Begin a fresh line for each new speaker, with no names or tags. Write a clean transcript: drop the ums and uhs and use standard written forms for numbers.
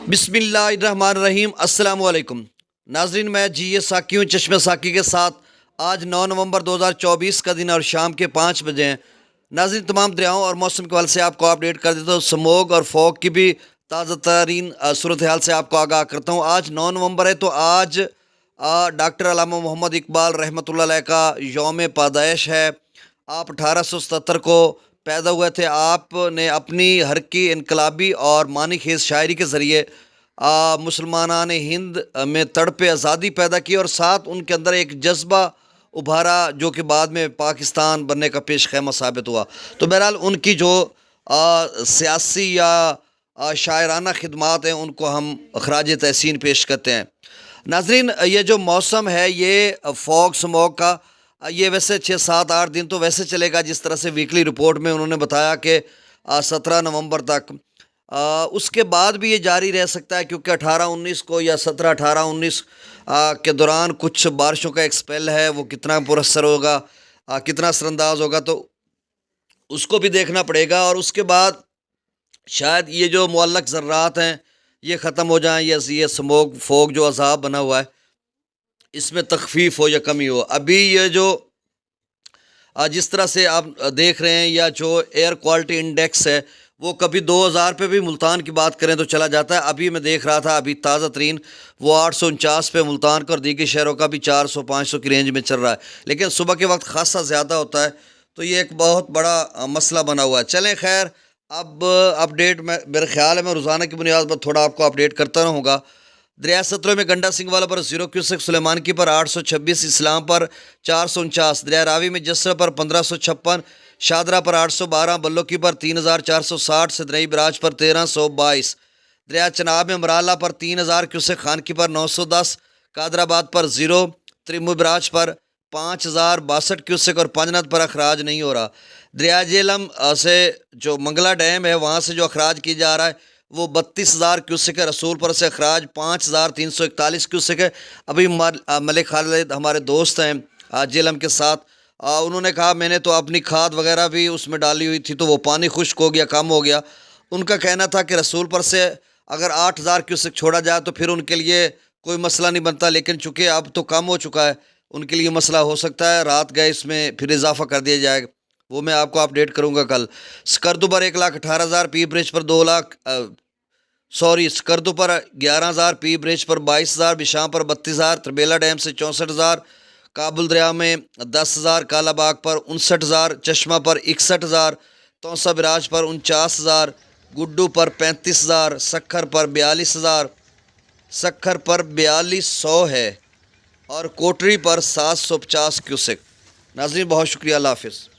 बिस्मिल्लाहिर्रहमानिर्रहीम अस्सलाम वालेकुम नाजरीन, मैं जी साकी हूँ चश्मे साकी के साथ। आज 9 नवंबर 2024 का दिन और शाम के 5 बजे हैं। नाजरीन, तमाम दरियाओं और मौसम के हवाले से आपको अपडेट कर देता हूँ। स्मोग और फॉग की भी ताज़ा तरीन सूरत हाल से आपको आगाह करता हूँ। आज 9 नवंबर है, तो आज डॉक्टर अल्लामा मोहम्मद इकबाल रहमतुल्लाह अलैह का यौम पैदाइश है। आप 1877 को पैदा हुए थे। आपने अपनी हरकी इनकलाबी और मानी खेज शायरी के ज़रिए मुसलमानान हिंद में तड़पे आज़ादी पैदा की और साथ उनके अंदर एक जज्बा उभारा जो कि बाद में पाकिस्तान बनने का पेश खैमा साबित हुआ। तो बहरहाल उनकी जो सियासी या शायराना खिदमात हैं उनको हम खराज तहसीन पेश करते हैं। नाजरीन, ये जो मौसम है ये फॉग स्मॉग का ये वैसे 6-7-8 दिन तो वैसे चलेगा, जिस तरह से वीकली रिपोर्ट में उन्होंने बताया कि 17 नवंबर तक। उसके बाद भी ये जारी रह सकता है, क्योंकि 18-19 को या 17-18-19 के दौरान कुछ बारिशों का एक स्पेल है। वो कितना पुरअसर होगा, कितना असरअंदाज होगा, तो उसको भी देखना पड़ेगा। और उसके बाद शायद ये जो मुअल्लक ज़र्रात हैं ये ख़त्म हो जाएं, ये स्मोग फोग जो अज़ाब बना हुआ है इसमें तखफीफ हो या कमी हो। अभी ये जो जिस तरह से आप देख रहे हैं, या जो एयर क्वालिटी इंडेक्स है वो कभी 2000 पे भी मुल्तान की बात करें तो चला जाता है। अभी मैं देख रहा था, अभी ताज़ा तरीन वो 849 पे मुल्तान का और दीगर शहरों का भी 400-500 की रेंज में चल रहा है। लेकिन सुबह के वक्त खासा ज़्यादा होता है, तो ये एक बहुत बड़ा मसला बना हुआ है। चलें खैर, अब अपडेट मेरा ख्याल है मैं रोज़ाना की बुनियाद पर थोड़ा आपको अपडेट करता रहूँगा। दरिया सतलुज में गंडा सिंह वाला पर 0 क्यूसेक, सुलेमान की पर 826, इस्लाम पर 449, दरिया रावी में जसर पर 1556, शादरा पर 812, बल्लो की पर 3460, सदरई बराज पर 1322, दरिया चनाब में मराला पर 3000 क्यूसेक, खान की पर 910, कादराबाद पर 0, त्रिमु बराज पर 5062 क्यूसेक और पंजनद पर अखराज नहीं हो रहा। दरिया जेलम से जो मंगला डैम है वहाँ से जो अखराज किया जा रहा है वो 32,000 क्यूसेक है। रसूलपुर से अखराज 5,341 क्यूसेक है। अभी मलिक खालिद हमारे दोस्त हैं जेलम के साथ, उन्होंने कहा मैंने तो अपनी खाद वगैरह भी उसमें डाली हुई थी तो वो पानी खुश्क हो गया, कम हो गया। उनका कहना था कि रसूलपुर से अगर 8,000 क्यूसेक छोड़ा जाए तो फिर उनके लिए कोई मसला नहीं बनता, लेकिन चूँकि अब तो कम हो चुका है, उनके लिए मसला हो सकता है। रात गए इसमें फिर इजाफा कर दिया जाएगा, वो मैं आपको अपडेट करूँगा कल। स्कर्दू पर 1,18,000, पी ब्रिज पर 2 लाख स्कर्दू पर 11,000, पी ब्रिज पर 22,000, बिशाम पर 32,000, तरबेला डैम से 64,000, काबुल दरिया में 10,000, कालाबाग पर 59,000, चश्मा पर 61,000, तौसा बिराज पर 49,000, गुड्डू पर 35,000, सखर पर 42,000, सखर पर 4200 है और कोटरी पर 750 क्यूसेक। नाज़रीन, बहुत शुक्रिया, अल्लाह हाफ़िज़।